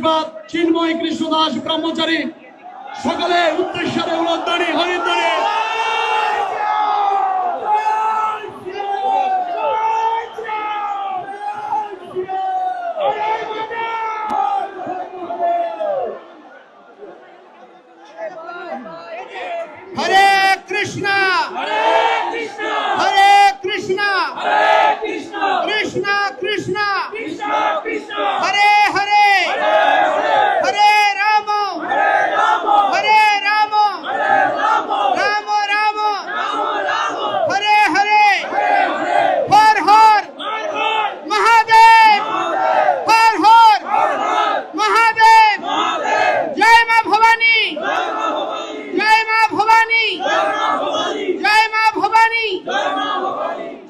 আশীর্বাদ চিন্ময় কৃষ্ণ দাস ব্রহ্মচারী সকলে উদ্দেশ্যে উলধ্বনি হরিধ্বনি। হরে কৃষ্ণ হরে কৃষ্ণ হরে কৃষ্ণ হরে কৃষ্ণ কৃষ্ণ কৃষ্ণ কৃষ্ণ কৃষ্ণ হরে হরে হরে রাম হরে রাম হরে রাম রাম রাম হরে হরে হর হর মহাদেব হর হর মহাদেব জয় মা ভবানী জয় মা ভবানী জয় মা ভবানী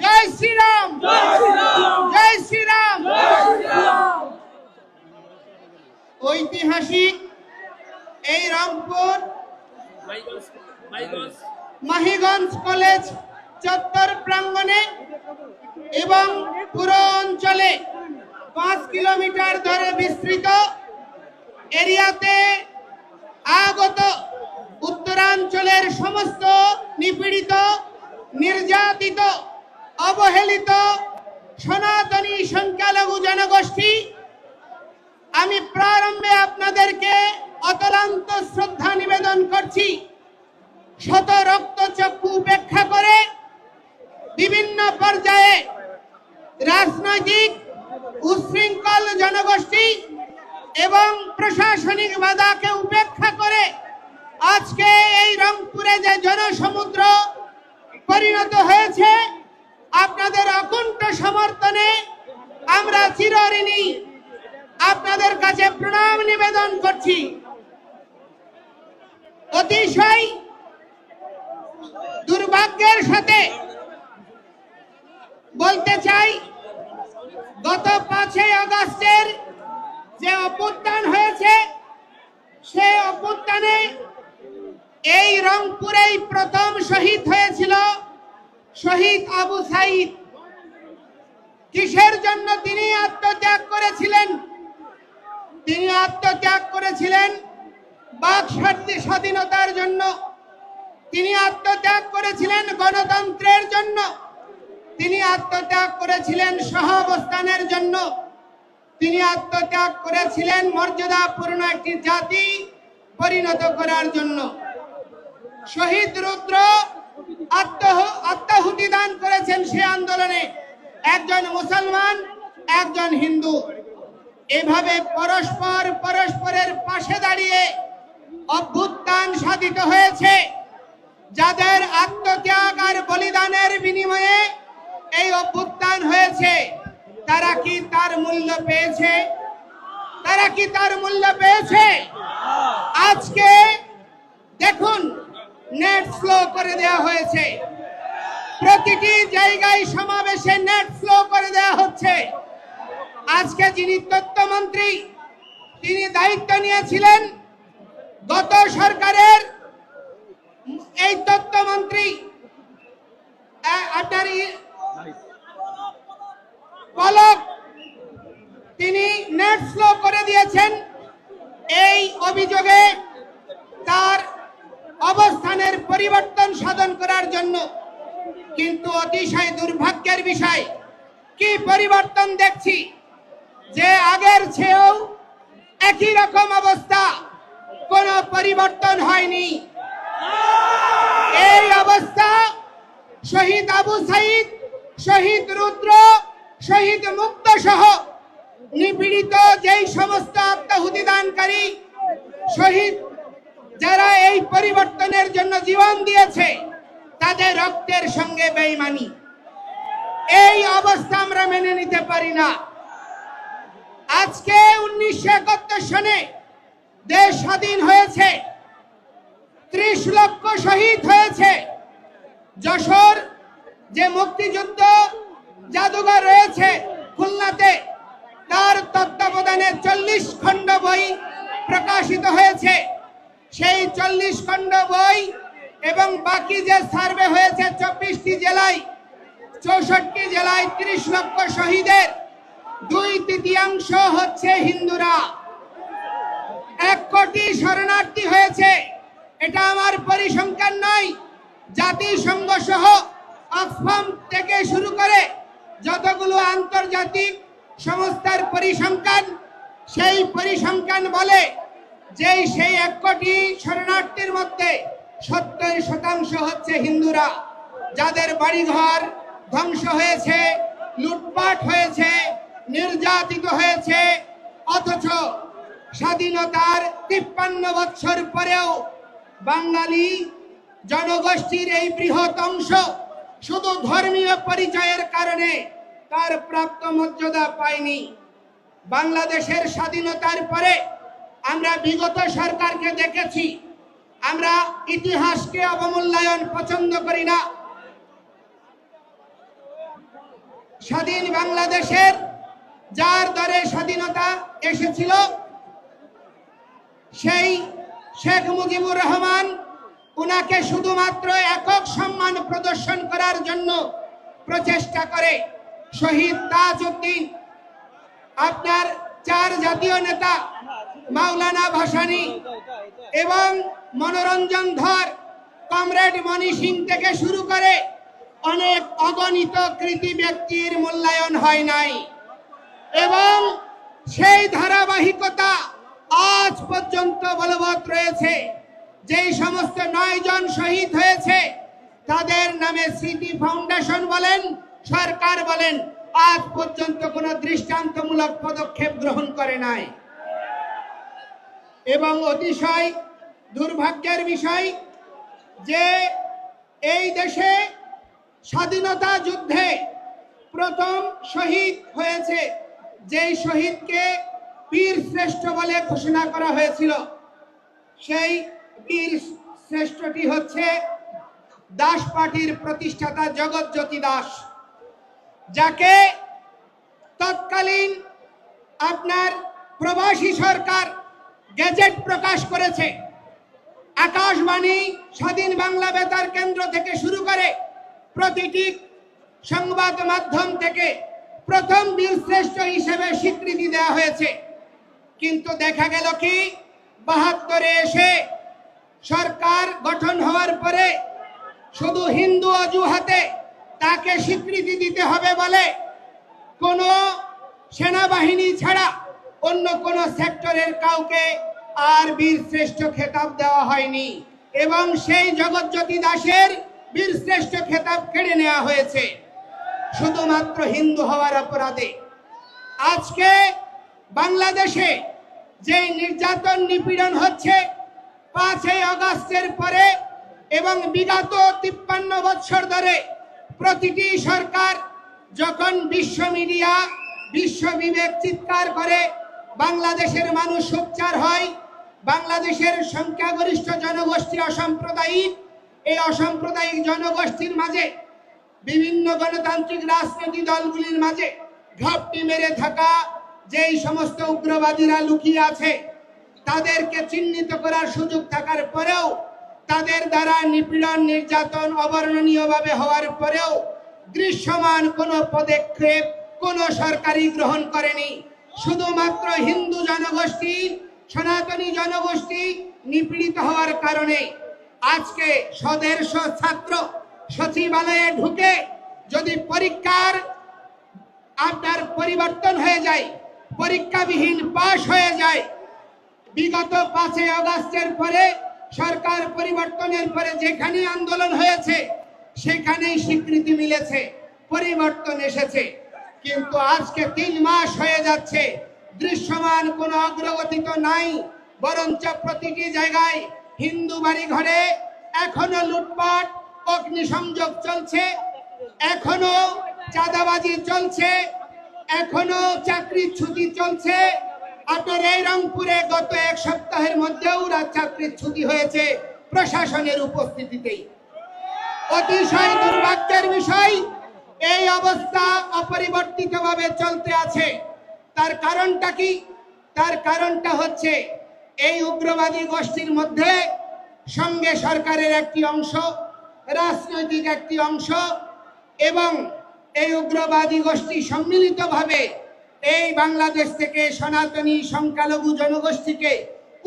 জয় শ্রীরাম জয় শ্রীরাম। ঐতিহাসিক এই রংপুর মাহিগঞ্জ কলেজ চত্বর প্রাঙ্গণে এবং পুরো অঞ্চলে 5 কিলোমিটার ধরে বিস্তৃত এরিয়াতে আগত উত্তরাঞ্চলের সমস্ত নিপীড়িত, নির্যাতিত, অবহেলিত সনাতনী সংখ্যালঘু জনগোষ্ঠী, আমি প্রারম্ভে আপনাদেরকে অতলান্ত শ্রদ্ধা নিবেদন করছি। শত রক্তচক্ষু উপেক্ষা করে বিভিন্ন পর্যায়ে রাজনৈতিক উচ্ছৃঙ্খল জনগোষ্ঠী এবং প্রশাসনিক বাধাকে উপেক্ষা করে আজকে এই রংপুরে যে জনসমুদ্র পরিণত হয়েছে, আপনাদের অকুণ্ঠ সমর্থনে আমরা চিরঋণী আপনাদের কাছে প্রণাম নিবেদন করছি। অতিশয় দুর্ভাগ্যের সাথে বলতে চাই, গত 5 আগস্টের যে অভ্যুত্থান হয়েছে, সেই অভ্যুত্থানে এই রংপুরেই প্রথম শহীদ হয়েছিল শহীদ আবু সাইদ। কিসের জন্য তিনি আত্মত্যাগ করেছিলেন? তিনি আত্মত্যাগ করেছিলেন বাক স্বাধীনতার জন্য, তিনি আত্মত্যাগ করেছিলেন গণতন্ত্রের জন্য, তিনি আত্মত্যাগ করেছিলেন সহাবস্থানের জন্য, তিনি আত্মত্যাগ করেছিলেন মর্যাদাপূর্ণ একটি জাতি পরিণত করার জন্য। শহীদ রুদ্র আত্মাহুতি দান করেছেন সে আন্দোলনে, একজন মুসলমান, একজন হিন্দু। এভাবে পরস্পরের পাশে দাঁড়িয়ে অভ্যুত্থান সাধিত হয়েছে। যাদের আত্মত্যাগ আর বলিদানের বিনিময়ে এই অভ্যুত্থান হয়েছে, তারা কি তার মূল্য পেয়েছে? তারা কি তার মূল্য পেয়েছে? আজকে দেখুন, নেট স্লো করে দেওয়া হয়েছে, প্রতিটি জায়গায় সমাবেশে নেট স্লো করে দেওয়া হচ্ছে। আজকে যিনি তথ্যমন্ত্রী, তিনি দায়িত্ব নিয়েছিলেন গত সরকারের, এই তথ্যমন্ত্রী পলক, তিনি নেট স্লো করে দিয়েছেন এই অভিযোগে তার অবস্থানের পরিবর্তন সাধন করার জন্য। কিন্তু অতিশয় দুর্ভাগ্যের বিষয়, কি পরিবর্তন দেখছি যে আগের চেয়েও একই রকম অবস্থা, কোনো পরিবর্তন হয়নি। এই অবস্থা শহীদ আবু সাইদ, শহীদ রুদ্র, শহীদ মুক্ত সহ নিপীড়িত যেই সমস্ত আত্মাহুতি দানকারী শহীদ, যারা এই পরিবর্তনের জন্য জীবন দিয়েছে, তাদের রক্তের সঙ্গে বেঈমানি। এই অবস্থা আমরা মেনে নিতে পারি না। আজকে 1971 সনে দেশ স্বাধীন হয়েছে, 30 লক্ষ শহীদ হয়েছে। যশোর যে মুক্তিযুদ্ধ জাদুঘর রয়েছে খুলনাতে, তার তত্ত্বাবধানে 40 খণ্ড বই প্রকাশিত হয়েছে। সেই 40 খণ্ড বই এবং বাকি যে সার্ভে হয়েছে 24টি জেলায়, 64 জেলায় 30 লক্ষ শহীদের 2/3 হচ্ছে হিন্দুরা। জাতি শরণার্থী হয়েছে, এটা আমার পরিসংখ্যান নয়। জাতিসংঘ সহ অক্সফাম থেকে শুরু করে যতগুলো আন্তর্জাতিক সংস্থার পরিসংখ্যান, সেই পরিসংখ্যান বলে যে সেই 1 কোটি শরণার্থীর মধ্যে 70% হচ্ছে হিন্দুরা, যাদের বাড়িঘর ধ্বংস হয়েছে, লুটপাট হয়েছে, নির্যাতিত হয়েছে। অথচ স্বাধীনতার 53 বছর পরেও বাঙালি জনগোষ্ঠীর এই বৃহৎ অংশ শুধু ধর্মীয় পরিচয়ের কারণে তার প্রাপ্ত মর্যাদা পায়নি। বাংলাদেশের স্বাধীনতার পরে আমরা বিগত সরকারকে দেখেছি, আমরা ইতিহাসকে অবমূল্যায়ন পছন্দ করি না। স্বাধীন বাংলাদেশের যার দরে স্বাধীনতা এসেছিল, সেই শেখ মুজিবুর রহমান, উনাকে শুধুমাত্র একক সম্মান প্রদর্শন করার জন্য প্রচেষ্টা করে শহীদ তাজউদ্দিন, আপনার 4 জাতীয় নেতা মাওলানা ভাসানী এবং মনোরঞ্জন ধর, কমরেড মনি সিং থেকে শুরু করে অনেক অগণিত কৃতি ব্যক্তির মূল্যায়ন হয় নাই। এবং সেই ধারাবাহিকতা আজ পর্যন্ত বলবৎ রয়েছে। যেই সমস্ত 9 জন শহীদ হয়েছে, তাদের নামে স্মৃতি ফাউন্ডেশন বলেন, সরকার বলেন, আজ পর্যন্ত কোনো দৃষ্টান্তমূলক পদক্ষেপ গ্রহণ করে নাই। এবং অতিশয় দুর্ভাগ্যের বিষয় যে এই দেশে স্বাধীনতা যুদ্ধে প্রথম শহীদ হয়েছে, যেই শহীদকে বীর শ্রেষ্ঠ বলে ঘোষণা করা হয়েছিল, সেই বীর শ্রেষ্ঠটি হচ্ছে দাস পার্টির প্রতিষ্ঠাতা জগৎজ্যোতি দাস, যাকে তৎকালীন আপনার প্রবাসী সরকার গেজেট প্রকাশ করেছে। আকাশবাণী, স্বাধীন বাংলা বেতার কেন্দ্র থেকে শুরু করে প্রতিটি সংবাদ মাধ্যম থেকে প্রথম বীরশ্রেষ্ঠ হিসেবে স্বীকৃতি দেওয়া হয়েছে। কিন্তু দেখা গেল কি, 72-এ এসে সরকার গঠন হওয়ার পরে শুধু হিন্দু অজুহাতে তাকে স্বীকৃতি দিতে হবে বলে কোনো সেনাবাহিনী ছাড়া অন্য কোন সেক্টরের কাউকে আর বীরশ্রেষ্ঠ খেতাব দেওয়া হয়নি। এবং সেই জগৎজ্যোতি দাসের বীরশ্রেষ্ঠ খেতাব কেড়ে নেওয়া হয়েছে শুধুমাত্র হিন্দু হওয়ার অপরাধে। আজকে বাংলাদেশে যে নির্যাতন নিপীড়ন হচ্ছে 5ই আগস্টের পরে এবং বিগত 53 বছর ধরে প্রতিটি সরকার যখন বিশ্ব মিডিয়া, বিশ্ব বিবেক চিৎকার করে বাংলাদেশের মানুষ সোচ্চার হয়, বাংলাদেশের সংখ্যাগরিষ্ঠ জনগোষ্ঠী অসাম্প্রদায়িক, এই অসাম্প্রদায়িক জনগোষ্ঠীর মাঝে বিভিন্ন গণতান্ত্রিক রাজনৈতিক দলগুলির মাঝে ঘাপটি মেরে থাকা যেই সমস্ত উগ্রবাদীরা লুকিয়ে আছে, তাদেরকে চিহ্নিত করার সুযোগ থাকার পরেও তাদের দ্বারা নিপীড়ন, নির্যাতন অবর্ণনীয়ভাবে হওয়ার পরেও দৃশ্যমান কোনো পদক্ষেপ কোনো সরকারই গ্রহণ করেনি। শুধুমাত্র হিন্দু জনগোষ্ঠী, সনাতনী জনগোষ্ঠী নিপীড়িত হওয়ার কারণে আজকে 150 ছাত্র সচিবালয়ে ঢুকে যদি পরীক্ষার আপনার পরিবর্তন হয়ে যায়, পরীক্ষাবিহীন পাশ হয়ে যায়, বিগত 5ই আগস্টের পরে সরকার পরিবর্তনের পরে যেখানে আন্দোলন হয়েছে সেখানেই স্বীকৃতি মিলেছে, পরিবর্তন এসেছে। কিন্তু আজকে 3 মাস হয়ে যাচ্ছে, দৃশ্যমান কোনো অগ্রগতি তো নাই, বরঞ্চ প্রতিটি জায়গায় হিন্দু বাড়ি ঘরে এখনো লুটপাট, অগ্নিসংযোগ চলছে, এখনো চাঁদাবাজি চলছে, এখনো চাকরির ছুটি চলছে। আপনার এই রংপুরে গত 1 সপ্তাহের মধ্যেও চাকরির ছুটি হয়েছে প্রশাসনের উপস্থিতিতেই। অতিশয় দুর্ভাগ্যের বিষয়, এই অবস্থা অপরিবর্তিতভাবে চলতে আছে। তার কারণটা কি? তার কারণটা হচ্ছে এই উগ্রবাদী গোষ্ঠীর মধ্যে সঙ্গে সরকারের একটি অংশ, রাজনৈতিক একটি অংশ এবং এই উগ্রবাদী গোষ্ঠী সম্মিলিতভাবে এই বাংলাদেশ থেকে সনাতনী সংখ্যালঘু জনগোষ্ঠীকে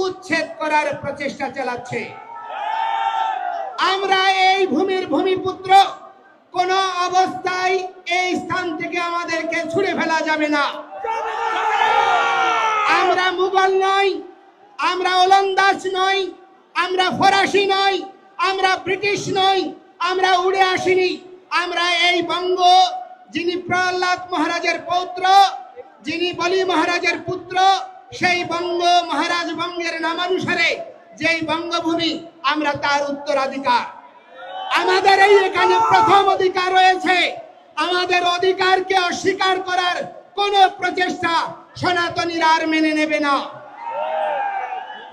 উচ্ছেদ করার প্রচেষ্টা চালাচ্ছে। আমরা এই ভূমির ভূমিপুত্র, কোন অবস্থায় এই স্থান থেকে আমাদেরকে ছুড়ে ফেলা যাবে না। আমরা মুঘল নই, আমরা ওলন্দাজ নই, আমরা ফরাসি নই, আমরা ব্রিটিশ নই, আমরা উড়ে আসিনি। আমরা এই বঙ্গ, যিনি প্রহ্লাদ মহারাজের পৌত্র, যিনি বলি মহারাজের পুত্র, সেই বঙ্গ মহারাজ বঙ্গের নামানুসারে যেই বঙ্গভূমি, আমরা তার উত্তরাধিকার। আমাদের এই এখানে প্রথম অধিকার রয়েছে। আমাদের অধিকারকে অস্বীকার করার কোন প্রচেষ্টা সনাতনীরা আর মেনে নেবে না।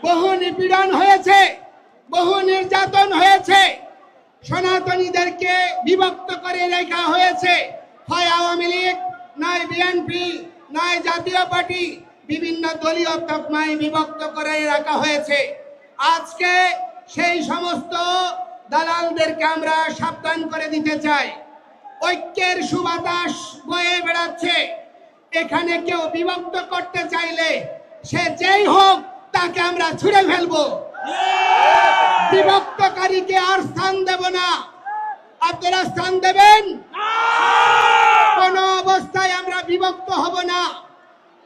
বহু নিপীড়ন হয়েছে, বহু নির্যাতন হয়েছে, সনাতনীদেরকে বিভক্ত করে রেখা হয়েছে। হয় আওয়ামী লীগ, নয় বিএনপি, নয় জাতীয় পার্টি, বিভিন্ন দলীয় তকমায় বিভক্ত করে রাখা হয়েছে। আজকে সেই সমস্ত দালালদেরকে আমরা সাবধান করে দিতে চাই। ঐক্যের সুবাতাস বয়ে বেড়াচ্ছে। এখানে কেউ বিভক্ত করতে চাইলে সে যেই হোক, তাকে আমরা ছুঁড়ে ফেলবো। বিভক্তকারীকে আর স্থান দেব না। আপনারা স্থান দেবেন? কোন অবস্থায় আমরা বিভক্ত হব না।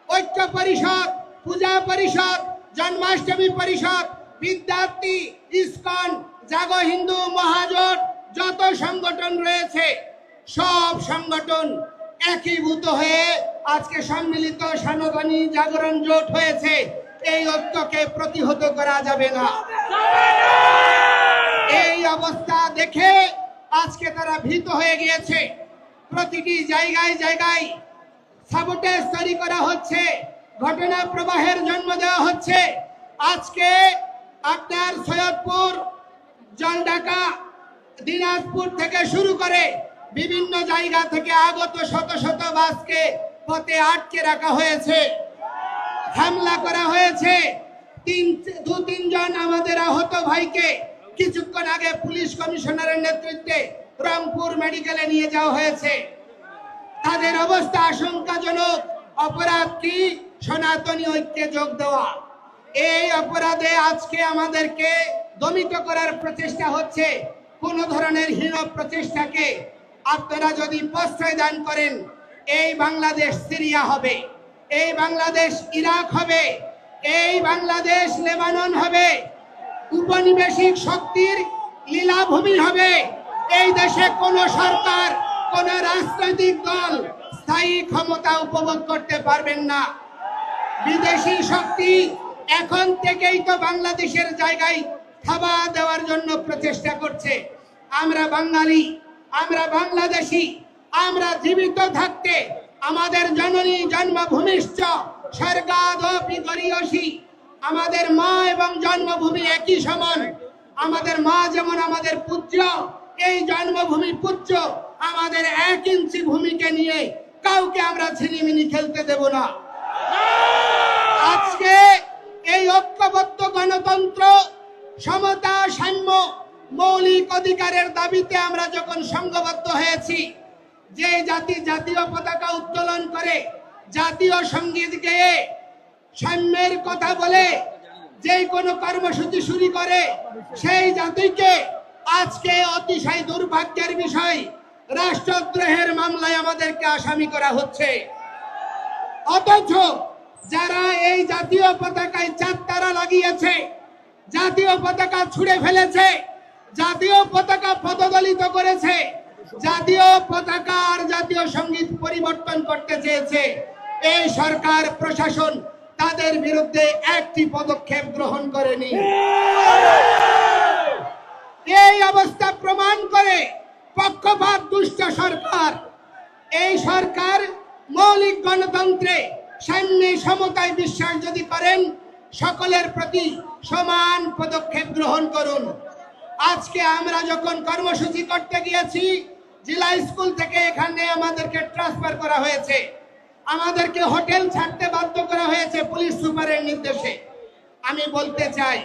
ঐক্য পরিষদ, পূজা পরিষদ, জন্মাষ্টমী পরিষদ, বিদ্যার্থী, ইসকন, জাগো হিন্দু মহাজোট, যত সংগঠন রয়েছে, সব সংগঠন একীভূত হয়ে আজকে সম্মিলিত সনাতনী জাগরণ জোট হয়েছে। এই ঐক্যকে প্রতিহত করা যাবে না। এই অবস্থা দেখে আজকে তারা ভীত হয়ে গিয়েছে। প্রতিটি জায়গায় জায়গায় সাবোটেজ তৈরি করা হচ্ছে, ঘটনা প্রবাহের জন্ম দেওয়া হচ্ছে। আজকে আপনার সৈয়দপুর, জলঢাকা, দিনাজপুর থেকে শুরু করে বিভিন্ন জায়গা থেকে আগত শত শত বাসকে পথে আটকে রাখা হয়েছে, হামলা করা হয়েছে। দু তিনজন আমাদের আহত ভাইকে কিছুক্ষণ আগে পুলিশ কমিশনারের নেতৃত্বে রংপুর মেডিকেলে নিয়ে যাওয়া হয়েছে। তাদের অবস্থা আশঙ্কাজনক। অপরাধ কি? সনাতনী ঐক্যে যোগ দেওয়া। এই অপরাধে আজকে আমাদেরকে দমিত করার প্রচেষ্টা হচ্ছে। কোন ধরনের হীন প্রচেষ্টাকে আপনারা যদি প্রশ্রয় দান করেন, এই বাংলাদেশ সিরিয়া হবে, এই বাংলাদেশ ইরাক হবে, এই বাংলাদেশ লেবানন হবে, উপনিবেশিক শক্তির লীলাভূমি হবে। এই দেশে কোন সরকার, কোন রাজনৈতিক দল স্থায়ী ক্ষমতা উপভোগ করতে পারবেন না। বিদেশি শক্তি এখন থেকেই তো বাংলাদেশের জায়গায় থাবা দেওয়ার জন্য প্রচেষ্টা করছে। আমরা বাঙালি, আমরা বাংলাদেশি, আমরা জীবিত থাকতে আমাদের জননী জন্মভূমিশ্চ স্বর্গাদপি গরীয়সী। আমাদের মা এবং জন্মভূমি একই সমান। আমাদের মা যেমন আমাদের পূজ্য, এই জন্মভূমি পূজ্য। আমাদের 1 ইঞ্চি ভূমিকে নিয়ে কাউকে আমরা ছিনিমিনি খেলতে দেব না। আজকে এই ঐক্যবদ্ধ গণতন্ত্র, সমতা, সাম্য, মৌলিক অধিকারের দাবিতে আমরা যখন সংঘবদ্ধ হয়েছি, যে জাতি জাতীয় পতাকা উত্তোলন করে, জাতীয় সঙ্গীত গেয়ে, সাম্যের কথা বলে যে কোনো কর্মসূচি শুরু করে, সেই জাতিকে আজকে অতিশয় দুর্ভাগ্যের বিষয়, রাষ্ট্রদ্রোহের মামলায় আমাদেরকে আসামি করা হচ্ছে। অথচ যারা এই জাতীয় পতাকায় 4 তারা লাগিয়েছে, জাতীয় পতাকা ছুঁড়ে ফেলেছে, জাতীয় পতাকা পদদলিত করেছে, জাতীয় পতাকা আর জাতীয় সঙ্গীত পরিবর্তন করতে চেয়েছে, এই সরকার প্রশাসন তাদের বিরুদ্ধে একটি পদক্ষেপ গ্রহণ করেনি। এই অবস্থা প্রমাণ করে পক্ষপাত দুষ্ট সরকার। এই সরকার মৌলিক গণতন্ত্রে, সাম্যে, সমতায় বিশ্বাস যদি করেন, সকলের প্রতি সমান পদক্ষেপ গ্রহণ করুন। আজকে আমরা যখন কর্মসূচি করতে গিয়েছি, জেলা স্কুল থেকে এখানে আমাদেরকে ট্রান্সফার করা হয়েছে, আমাদেরকে হোটেল ছাড়তে বাধ্য করা হয়েছে পুলিশ সুপারের নির্দেশে। আমি বলতে চাই,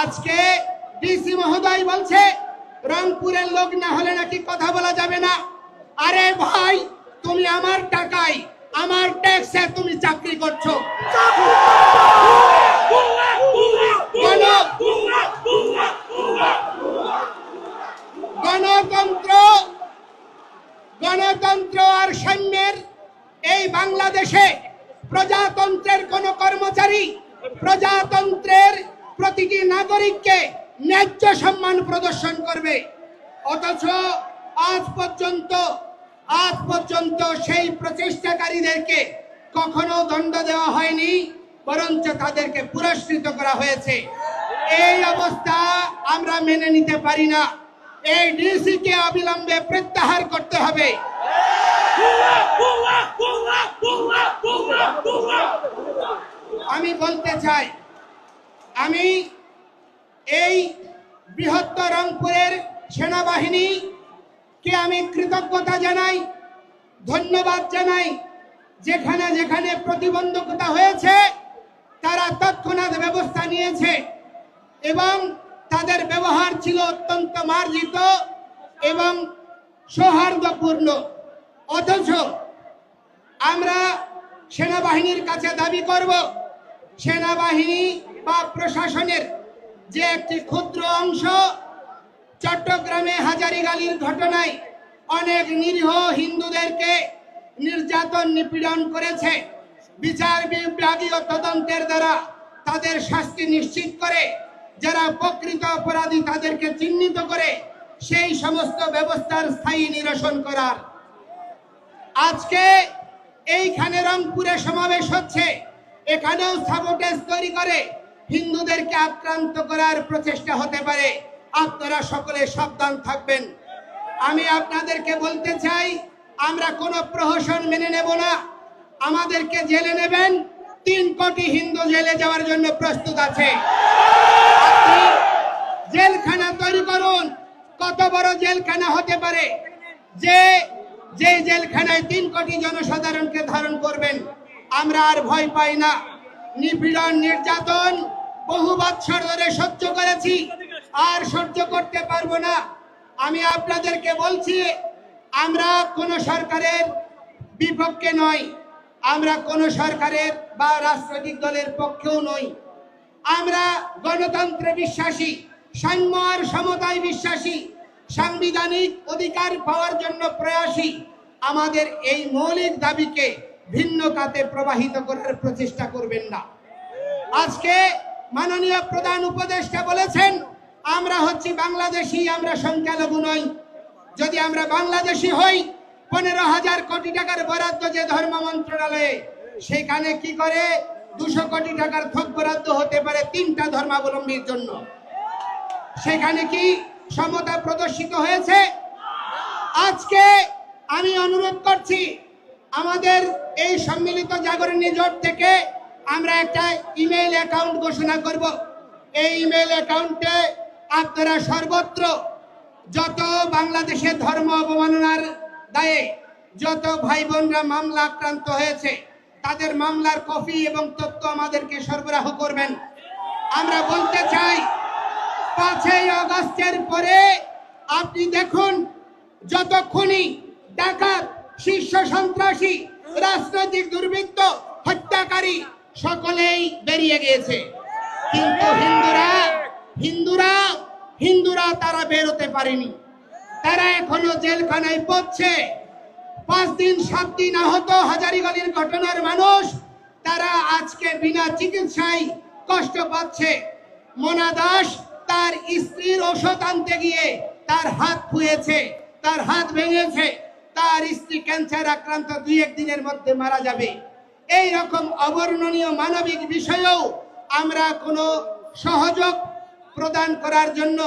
আজকে ডিসি মহোদয় বলছে রংপুরের লোক না হলে নাকি কথা বলা যাবে না। আরে ভাই, তুমি আমার টাকায়, আমার ট্যাক্সে তুমি চাকরি করছো। প্রজাতন্ত্রের প্রতিটি নাগরিককে ন্যায্য সম্মান প্রদর্শন করবে। অথচ আজ পর্যন্ত সেই প্রচেষ্টাকারীদেরকে কখনো দণ্ড দেওয়া হয়নি, বরঞ্চ তাদেরকে পুরস্কৃত করা হয়েছে। এই অবস্থা আমরা মেনে নিতে পারি না। এই ডিসি কে অবিলম্বে প্রত্যাহার করতে হবে। আমি বলতে চাই, আমি এই বৃহত্তর রংপুরের সেনাবাহিনী কে আমি কৃতজ্ঞতা জানাই, ধন্যবাদ জানাই। যেখানে যেখানে প্রতিবন্ধকতা হয়েছে তারা তৎক্ষণাৎ ব্যবস্থা নিয়েছে এবং তাদের ব্যবহার ছিল অত্যন্ত মার্জিত এবং সৌহার্দ্যপূর্ণ। অথচ আমরা সেনাবাহিনীর কাছে দাবি করব, সেনাবাহিনী বা প্রশাসনের যে একটি ক্ষুদ্র অংশ চট্টগ্রামে হাজারীগালির ঘটনায় অনেক নিরীহ হিন্দুদেরকে নির্যাতন নিপীড়ন করেছে, বিচার বিভাগীয় তদন্তের দ্বারা তাদের শাস্তি নিশ্চিত করে, যারা প্রকৃত অপরাধী তাদেরকে চিহ্নিত করে সেই সমস্ত ব্যবস্থার স্থায়ী নিরসন করার। আজকে এইখানে রংপুরে সমাবেশ হচ্ছে, এখানেও সাবোটেজ তৈরি করে হিন্দুদেরকে আক্রান্ত করার প্রচেষ্টা হতে পারে। আপনারা সকলে সাবধান থাকবেন। আমি আপনাদেরকে বলতে চাই, আমরা কোনো প্রহসন মেনে নেব না। আমাদেরকে জেলে নেবেন, 3 কোটি হিন্দু জেলে যাওয়ার জন্য প্রস্তুত আছে। আপনি জেলখানা তৈরি করুন। কত বড় জেলখানা হতে পারে যে জেলখানায় 3 কোটি জনসাধারণকে ধারণ করবেন? আমরা আর ভয় পাই না। নিপীড়ন নির্যাতন বহু বৎসর ধরে সহ্য করেছি, আর সহ্য করতে পারবো না। আমি আপনাদেরকে বলছি, আমরা কোন সরকারের বিপক্ষে নই, আমরা কোন সরকারের বা রাজনৈতিক দলের পক্ষেও নই। আমরা গণতন্ত্রে বিশ্বাসী, সাম্য আর সমতায় বিশ্বাসী, সাংবিধানিক অধিকার পাওয়ার জন্য প্রয়াসী। আমাদের এই মৌলিক দাবিকে ভিন্ন খাতে প্রবাহিত করার প্রচেষ্টা করবেন না। আজকে মাননীয় প্রধান উপদেষ্টা বলেছেন, আমরা হচ্ছি বাংলাদেশি, আমরা সংখ্যালঘু নই। যদি আমরা বাংলাদেশি হই, 15,000 কোটি টাকার বরাদ্দ যে ধর্ম মন্ত্রণালয়ে, সেখানে কি করে 200 কোটি টাকার থোক বরাদ্দ হতে পারে 3টা ধর্মাবলম্বীর জন্য? সেখানে কি সমতা প্রদর্শিত হয়েছে? আজকে আমি অনুরোধ করছি, আমাদের এই সম্মিলিত জাগরণী জোট থেকে আমরা একটা ইমেইল অ্যাকাউন্ট ঘোষণা করব। এই ইমেইল অ্যাকাউন্টে আপনারা সর্বত্র যত বাংলাদেশের ধর্ম অবমাননার দায়ে যত ভাই বোনরা মামলা আক্রান্ত হয়েছে, তাদের মামলার কপি এবং তথ্য আমাদেরকে সরবরাহ করবেন। আমরা বলতে চাই, 5ই আগস্টের পরে আপনি দেখুন, যত খুনি, ডাকাত, শীর্ষ সন্ত্রাসী, রাজনৈতিক দুর্বৃত্ত, হত্যাকারী সকলেই বেরিয়ে গিয়েছে, কিন্তু হিন্দুরা তারা বেরোতে পারেনি। তারা এখনো জেলখানায় পড়ছে। 5 দিন 7 দিন আহত হাজারীগালির ঘটনার মানুষ, তারা আজকে বিনা চিকিৎসায় কষ্ট পাচ্ছে। মোনা দাস তার স্ত্রীর ওষুধ আনতে গিয়ে তার হাত ফুয়েছে, তার হাত ভেঙেছে, তার স্ত্রী ক্যান্সার আক্রান্ত 2-1 দিনের মধ্যে মারা যাবে। এই রকম অবর্ণনীয় মানবিক বিষয়েও আমরা কোনো সহযোগ প্রদান করার জন্য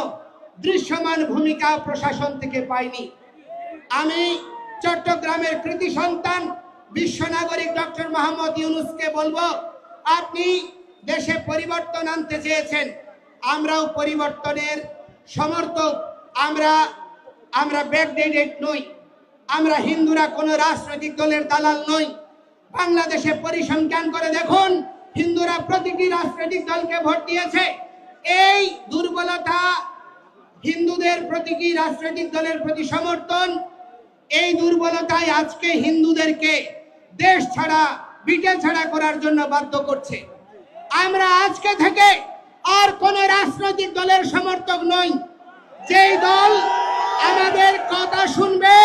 দৃশ্যমান ভূমিকা প্রশাসন থেকে পাইনি। আমি চট্টগ্রামের কৃতি সন্তান বিশ্ব নাগরিক ডক্টর মোহাম্মদ ইউনূসকে বলবো, আপনি দেশে পরিবর্তন আনতে চেয়েছেন, আমরাও পরিবর্তনের সমর্থক। আমরা ব্যাকডেটেড নই, আমরা হিন্দুরা কোনো রাজনৈতিক দলের দালাল নই। বাংলাদেশে পরিসংখ্যান করে দেখুন, হিন্দুরা প্রতিটি রাজনৈতিক দলকে ভোট দিয়েছে। এই দুর্বলতা, হিন্দুদের প্রতিটি রাজনৈতিক দলের প্রতি সমর্থন, এই দুর্বলতাই আজকে হিন্দুদেরকে দেশ ছাড়া, বিটে ছাড়া করার জন্য বাধ্য করছে। আমরা আজকে থেকে আর কোন রাজনৈতিক দলের সমর্থক নই। যেই দল আমাদের কথা শুনবে,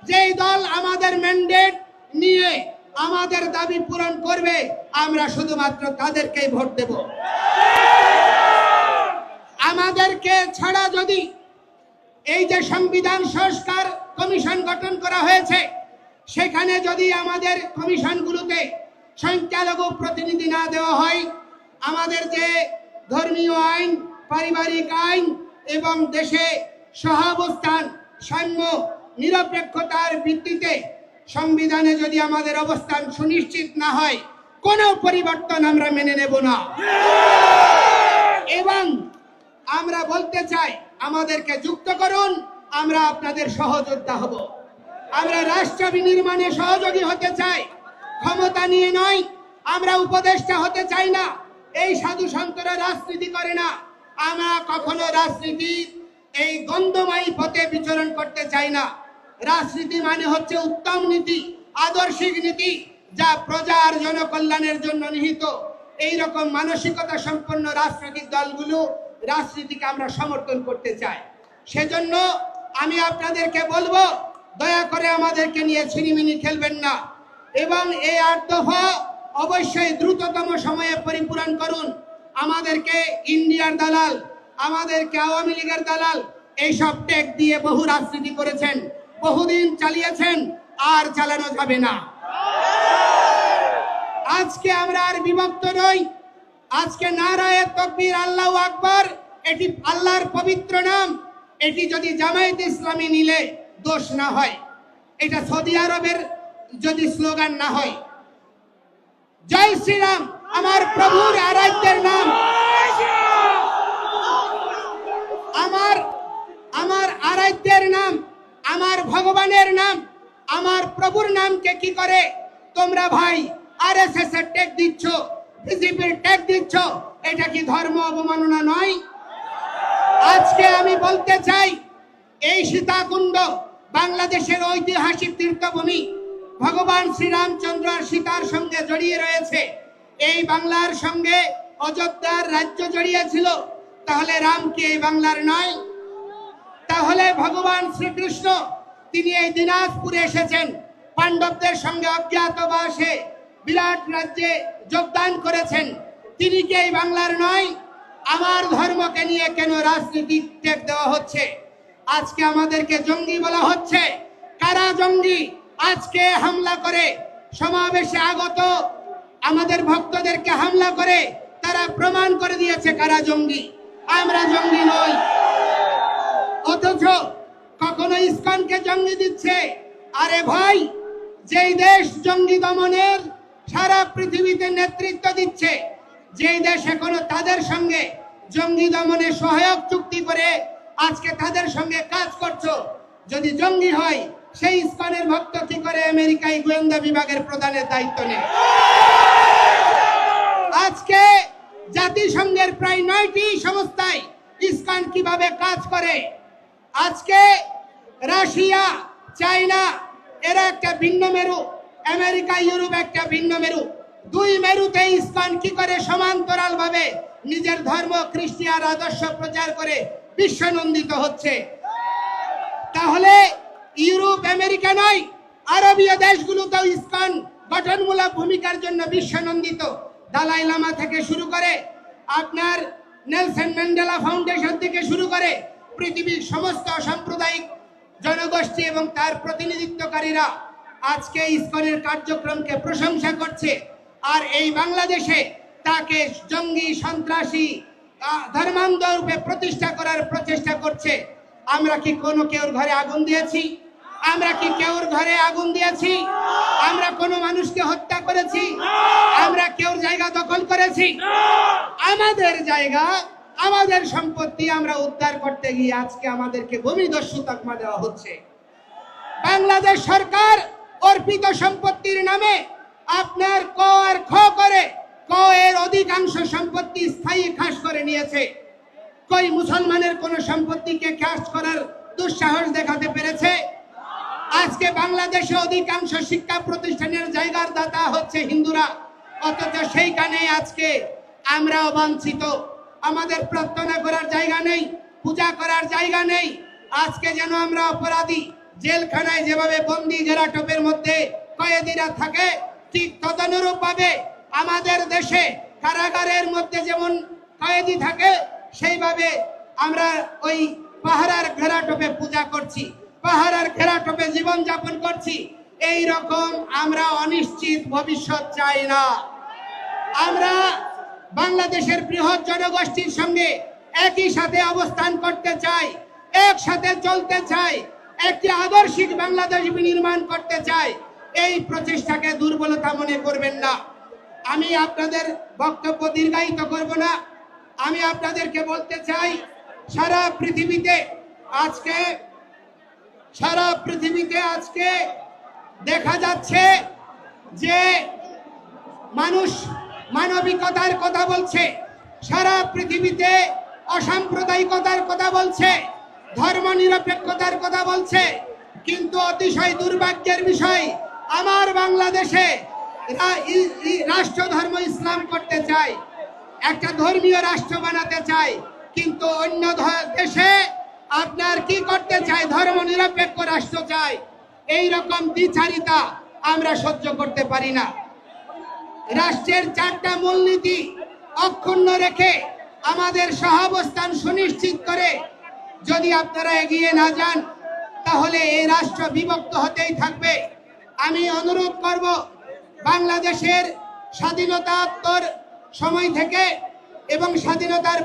যেই দল আমাদের ম্যান্ডেট নিয়ে আমাদের দাবি পূরণ করবে, আমরা শুধুমাত্র তাদেরকেই ভোট দেব। আমাদেরকে ছাড়া যদি এই যে সংবিধান সংস্কার কমিশন গঠন করা হয়েছে, সেখানে যদি আমাদের কমিশনগুলোতে সংখ্যালঘু প্রতিনিধি না দেওয়া হয়, আমাদের যে ধর্মীয় আইন, পারিবারিক আইন এবং দেশে সহাবস্থান, সাম্য, নিরপেক্ষতার ভিত্তিতে সংবিধানে যদি আমাদের অবস্থান সুনিশ্চিত না হয়, কোনো পরিবর্তন আমরা মেনে নেব না। এবং আমরা বলতে চাই, আমাদেরকে যুক্ত করুন, আমরা আপনাদের সহযোদ্ধা হব। আমরা রাষ্ট্র বিনির্মাণে সহযোগী হতে চাই, ক্ষমতা নিয়ে নয়। আমরা উপদেষ্টা হতে চাই না। এই সাধু সন্তরা রাজনীতি করে না। আমরা কখনো রাজনীতির এই গন্ধময়ী পথে বিচরণ করতে চাই না। রাজনীতি মানে হচ্ছে উত্তম নীতি, আদর্শিক নীতি, যা প্রজার জনকল্যাণের জন্য নিহিত। এই রকম মানসিকতা সম্পন্ন রাজনৈতিক দলগুলো রাজনীতিকে আমরা সমর্থন করতে চাই। সেজন্য আমি আপনাদেরকে বলবো, দয়া করে আমাদেরকে নিয়ে ছিনিমিনি খেলবেন না এবং এই ৮ দফা অবশ্যই দ্রুততম সময়ে পরিপূরণ করুন। আমাদেরকে ইন্ডিয়ার দালাল, আমাদেরকে আওয়ামী লীগের দালাল এইসব ট্যাগ দিয়ে বহু রাজনীতি করেছেন, বহুদিন চালিয়েছেন, আর চালানো যাবে না। আজকে আমরা আর বিভক্ত নই। আজকে নারায়ে তাকবীর, আল্লাহু আকবার, এটি আল্লাহর পবিত্র নাম। এটি যদি জামায়াতে ইসলামী নিলে দোষ না হয়, এটা সৌদি আরবের যদি স্লোগান না হয়। জয় শ্রীরাম আমার প্রভুর আরাধ্যের নাম, আমার আরাধ্যের নাম, আমার ভগবানের নাম, আমার প্রভুর নামকে কি করে তোমরা ভাই আরএসএস এর ট্যাগ দিচ্ছ, বিজেপির ট্যাগ দিচ্ছ? এটা কি ধর্ম অবমাননা নয়? আজকে আমি বলতে চাই, এই সীতাকুণ্ড বাংলাদেশের ঐতিহাসিক তীর্থভূমি, ভগবান শ্রীরামচন্দ্র আর সীতার সঙ্গে জড়িয়ে রয়েছে। এই বাংলার সঙ্গে অযোধ্যার রাজ্য জড়িয়ে ছিল। তাহলে রাম কি এই বাংলার নয়? তাহলে ভগবান শ্রীকৃষ্ণ তিনি এই দিনাজপুরে এসেছেন, পাণ্ডবদের সঙ্গে অজ্ঞাতবাসে বিরাট রাজ্যে যোগদান করেছেন। তিনি কি এই বাংলার নয়? আমার ধর্মকে নিয়ে কেন রাজনীতিক ট্যাগ দেওয়া হচ্ছে? আজকে আমাদেরকে জঙ্গি বলা হচ্ছে। কারা জঙ্গি? আজকে হামলা করে সমাবেশে আগত আমাদের ভক্তদেরকে হামলা করে তারা প্রমাণ করে দিয়েছে কারা জঙ্গি। আমরা জঙ্গি নই। অথচ কখনো ইসকনকে জঙ্গি দিচ্ছে। আরে ভাই, যেই দেশ জঙ্গি দমনের সারা পৃথিবীতে নেতৃত্ব দিচ্ছে, যেই দেশ এখনো তাদের সঙ্গে জঙ্গি দমনে সহায়ক চুক্তি করে আজকে তাদের সঙ্গে কাজ করছো, যদি জঙ্গি হয়, সেই ইসকনের ভক্ত কি করে আমেরিকায় গোয়েন্দা বিভাগের প্রধানের দায়িত্ব নেয়? আজকে জাতিসংঘের প্রায় 9টি সংস্থায় ইসকন কিভাবে কাজ করে? আজকে রাশিয়া, চায়না এরা একটা ভিন্ন মেরু, আমেরিকা, ইউরোপ একটা ভিন্ন মেরু। দুই মেরুতে ইসকন কি করে সমান্তরাল ভাবে নিজের ধর্ম, খ্রিস্টান আদর্শ প্রচার করে বিশ্বনন্দিত হচ্ছে? তাহলে ইউরোপ, আমেরিকা নয়, আরবীয় দেশগুলোতেও ইসকন গঠনমূলক ভূমিকার জন্য বিশ্বনন্দিত। দালাই লামা থেকে শুরু করে আপনার নেলসন ম্যান্ডেলা ফাউন্ডেশন থেকে শুরু করে পৃথিবীর সমস্ত সাম্প্রদায়িক জনগোষ্ঠী এবং তার প্রতিনিধিত্বকারীরা আজকে ইসকনের কার্যক্রমকে প্রশংসা করছে। আর এই বাংলাদেশে তাকে জঙ্গি, সন্ত্রাসী, ধর্মান্ধ রূপে প্রতিষ্ঠা করার প্রচেষ্টা করছে। আমরা কি কোনো কেউর ঘরে আগুন দিয়েছি? আমরা কি কেউর ঘরে আগুন দিয়েছি? আমরা কোনো মানুষকে হত্যা করেছি? আমরা কেউর জায়গা দখল করেছি? আমাদের জায়গা, আমাদের সম্পত্তি আমরা উদ্ধার করতে গিয়ে আজকে আমাদেরকে ভূমিদস্যু তকমা দেওয়া হচ্ছে। বাংলাদেশ সরকার অর্পিত সম্পত্তির নামে আপনার ক আর খ করে ক এর অধিকাংশ সম্পত্তি স্থায়ী খাস করে নিয়েছে। কই মুসলমানের কোন সম্পত্তিকে খাস করার দুঃসাহস দেখাতে পেরেছে? আজকে বাংলাদেশে অধিকাংশ শিক্ষা প্রতিষ্ঠানের জায়গার দাতা হচ্ছে হিন্দুরা, অথচ সেইখানে আজকে আমরাও বঞ্চিত। আমাদের প্রার্থনা করার জায়গা নেই, পূজা করার জায়গা নেই। আজকে যেন আমরা অপরাধী, জেলখানায় যেভাবে বন্দি ঘেরাটোপের মধ্যে কয়েদিরা থাকে, ঠিক তদনুরূপ ভাবে আমাদের দেশে কারাগারের মধ্যে যেমন কয়েদি থাকে, সেইভাবে আমরা ওই পাহারার ঘেরাটোপে পূজা করছি, পাহারার ঘেরাটোপে জীবন যাপন করছি। এই রকম আমরা অনিশ্চিত ভবিষ্যৎ চাই না। আমরা বাংলাদেশের বৃহৎ জনগোষ্ঠীর সঙ্গে একই সাথে অবস্থান করতে চাই, একসাথে চলতে চাই, একটি আদর্শিক বাংলাদেশ বিনির্মাণ করতে চাই। এই প্রচেষ্টাকে দুর্বলতা মনে করবেন না। আমি আপনাদের বক্তব্য দীর্ঘায়িত করব না। আমি আপনাদেরকে বলতে চাই, সারা পৃথিবীতে আজকে দেখা যাচ্ছে যে মানুষ মানবিকতার কথা বলছে, সারা পৃথিবীতে অসাম্প্রদায়িকতার কথা বলছে, ধর্মনিরপেক্ষতার কথা বলছে, কিন্তু অতিশয় দুর্ভাগ্যের বিষয়, আমার বাংলাদেশে রাষ্ট্র ধর্ম ইসলাম করতে চায়, একটা ধর্মীয় রাষ্ট্র বানাতে চায়, কিন্তু অন্য দেশে আপনার কি করতে চায়, ধর্ম নিরপেক্ষ রাষ্ট্র চায়। এই রকম দ্বিচারিতা আমরা সহ্য করতে পারি না। রাষ্ট্রের 4টা মূলনীতি অক্ষুণ্ণ রেখে আমাদের সহাবস্থান সুনিশ্চিত করে যদি আপনারা এগিয়ে না যান, তাহলে এই রাষ্ট্র বিভক্ত হতেই থাকবে। আমি অনুরোধ করব, বাংলাদেশের স্বাধীনতাত্তর সময় থেকে এবং স্বাধীনতার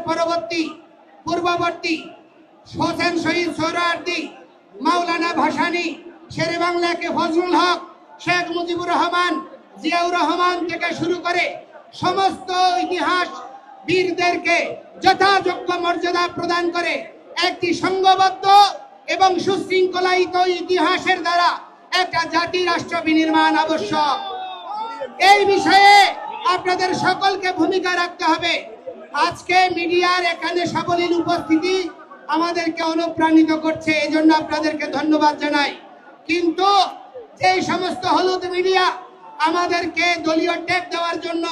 পূর্ববর্তী হোসেন শহীদ সোহরাওয়ার্দী, মাওলানা ভাসানী, শেরে বাংলাকে ফজলুল হক, শেখ মুজিবুর রহমান, জিয়াউর রহমান থেকে শুরু করে সমস্ত ইতিহাস বীরদেরকে যথাযোগ্য মর্যাদা প্রদান করে একটি সংঘবদ্ধ এবং সুশৃঙ্খলায়িত ইতিহাসের দ্বারা একটা জাতি রাষ্ট্র বিনির্মাণ আবশ্যক। এই বিষয়ে আপনাদের সকলকে ভূমিকা রাখতে হবে। আজকে মিডিয়ার এখানে সাবলীল উপস্থিতি আমাদেরকে অনুপ্রাণিত করছে, এজন্য আপনাদেরকে ধন্যবাদ জানাই। কিন্তু এই সমস্ত হলুদ মিডিয়া আমাদেরকে দলীয় ট্যাগ দেওয়ার জন্য,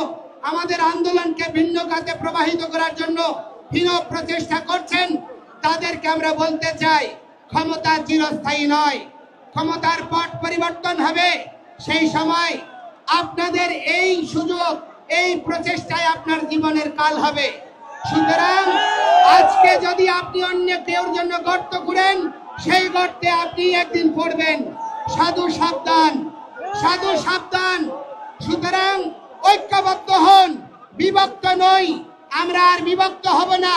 আমাদের আন্দোলনকে ভিন্ন খাতে প্রবাহিত করার জন্য হীন প্রচেষ্টা করছেন, তাদেরকে আমরা বলতে চাই, ক্ষমতা চিরস্থায়ী নয়, ক্ষমতার পট পরিবর্তন হবে। সেই সময় আপনাদের এই সুযোগ, এই প্রচেষ্টায় আপনার জীবনের কাল হবে। সুতরাং আজকে যদি আপনি অন্য কেউর জন্য গর্ত করেন, সেই গর্তে আপনি একদিন পড়বেন। সাধু সাবধান, সাধু সাবধান। সুতরাং ঐক্যবদ্ধ হন, বিভক্ত নই। আমরা আর বিভক্ত হব না,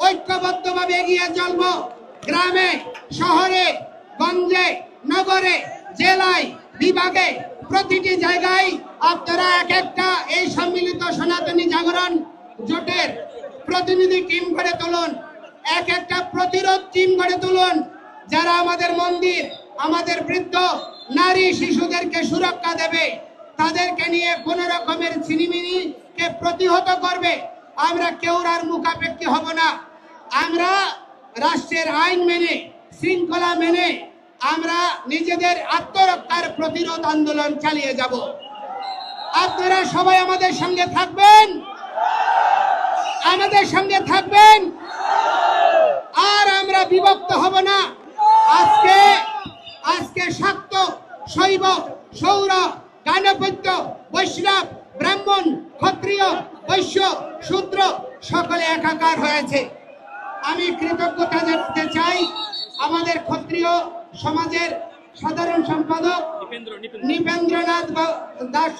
ঐক্যবদ্ধভাবে এগিয়ে চলব। গ্রামে, শহরে, গঞ্জে, নগরে, জেলায়, বিভাগে, প্রতিটি জায়গায় আপনারা এক একটা এই সম্মিলিত সনাতনী জাগরণ জোটের প্রতিনিধি টিম গড়ে তুলুন, এক একটা প্রতিরোধ টিম গড়ে তুলুন, যারা আমাদের মন্দির, আমাদের বৃদ্ধ, নারী, শিশুদেরকে সুরক্ষা দেবে, তাদেরকে নিয়ে কোন রকমের ছিনিমিনিকে প্রতিহত করবে। আমরা কেউর আর মুখাপেক্ষী হব না। আমরা রাষ্ট্রের আইন মেনে, শৃঙ্খলা মেনে আমরা নিজেদের আত্মরক্ষার প্রতিরোধ আন্দোলন চালিয়ে যাব। আপনারা সবাই আমাদের সঙ্গে থাকবেন, আমাদের সঙ্গে থাকবেন, আর আমরা বিভক্ত হব না। আজকে শাক্ত, শৈব, সৌর, গাণপত্য, বৈষ্ণব, ব্রাহ্মণ, ক্ষত্রিয়, বৈশ্য, শূদ্র সকলে একাকার হয়েছে। আমি কৃতজ্ঞতা জানাতে চাই আমাদের ক্ষত্রিয় সমাজের সাধারণ সম্পাদক নৃপেন্দ্রনাথ দাস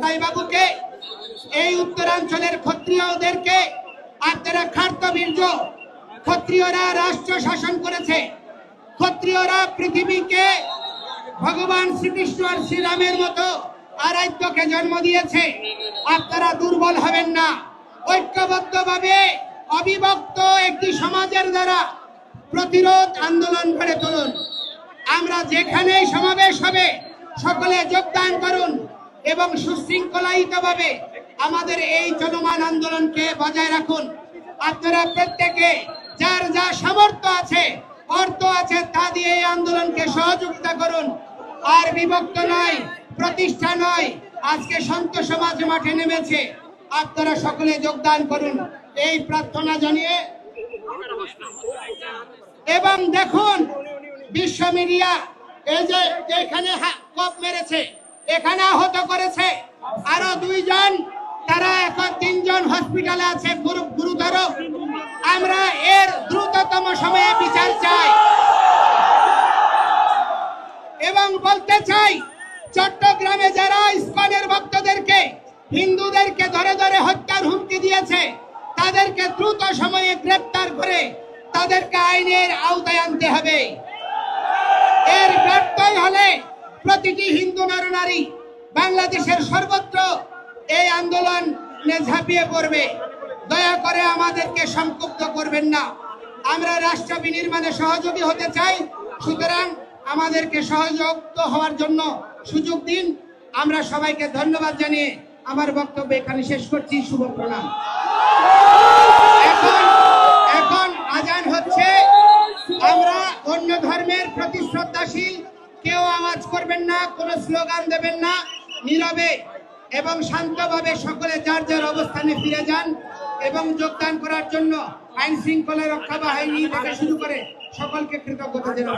রায়বাবুকে, এই উত্তরাঞ্চলের ক্ষত্রিয়দেরকে। আপনারা খার্তবীর্য, ক্ষত্রিয়রা রাষ্ট্র শাসন করেছে, ক্ষত্রিয়রা পৃথিবীকে ভগবান শ্রীকৃষ্ণ আর শ্রীরামের মতো আরাধ্যকে জন্ম দিয়েছে। আপনারা দুর্বল হবেন না, ঐক্যবদ্ধভাবে অবিভক্ত একটি সমাজের দ্বারা প্রতিরোধ আন্দোলন গড়ে তুলুন। আমরা যেখানেই সমাবেশ হবে সকলে যোগদান করুন এবং সুশৃঙ্খলায়িতভাবে আমাদের এই চলমান আন্দোলনকে বজায় রাখুন। আপনারা প্রত্যেকে যার যা সামর্থ্য আছে, অর্থ আছে, তা দিয়ে এই আন্দোলনকে সহযোগিতা করুন। আর বিভক্ত নয়, প্রতিষ্ঠা নয়, আজকে সন্ত সমাজ মাঠে নেমেছে, আপনারা সকলে যোগদান করুন এই প্রার্থনা জানিয়ে। এবং দেখুন বিশ্ব মিডিয়া এই যে এখানে কপ মেরেছে, এখানে আহত করেছে। আরো 2 জন, তারা এখন 3 জন হসপিটালে আছে গুরুতর। আমরা এর দ্রুততম সময়ে বিচার চাই এবং বলতে চাই, চট্টগ্রামে যারা ইসকনের ভক্তদেরকে, হিন্দুদেরকে ধরে ধরে হত্যার হুমকি দিয়েছে, তাদেরকে দ্রুত সময়ে গ্রেফতার করে তাদেরকে আইনের আওতায় আনতে হবে। এর ব্যর্থই হলে প্রতিটি হিন্দু নরনারী বাংলাদেশের সর্বত্র এই আন্দোলনে ঝাঁপিয়ে পড়বে। দয়া করে আমাদেরকে সংক্ষুব্ধ করবেন না। আমরা রাষ্ট্র বিনির্মাণে সহযোগী হতে চাই, সুতরাং আমাদেরকে সহযোগিত হওয়ার জন্য সুযোগ দিন। আমরা সবাইকে ধন্যবাদ জানিয়ে আমার বক্তব্য এখানে শেষ করছি। শুভ প্রণাম। এখন আজান হচ্ছে। আমরা অন্য ধর্মের প্রতি শ্রদ্ধাশীল, কেউ আওয়াজ করবেন না, কোনো স্লোগান দেবেন না, নীরবে এবং শান্তভাবে সকলে যার যার অবস্থানে ফিরে যান। এবং যোগদান করার জন্য আইন শৃঙ্খলা রক্ষা বাহিনী থেকে শুরু করে সকলকে কৃতজ্ঞতা জানাই।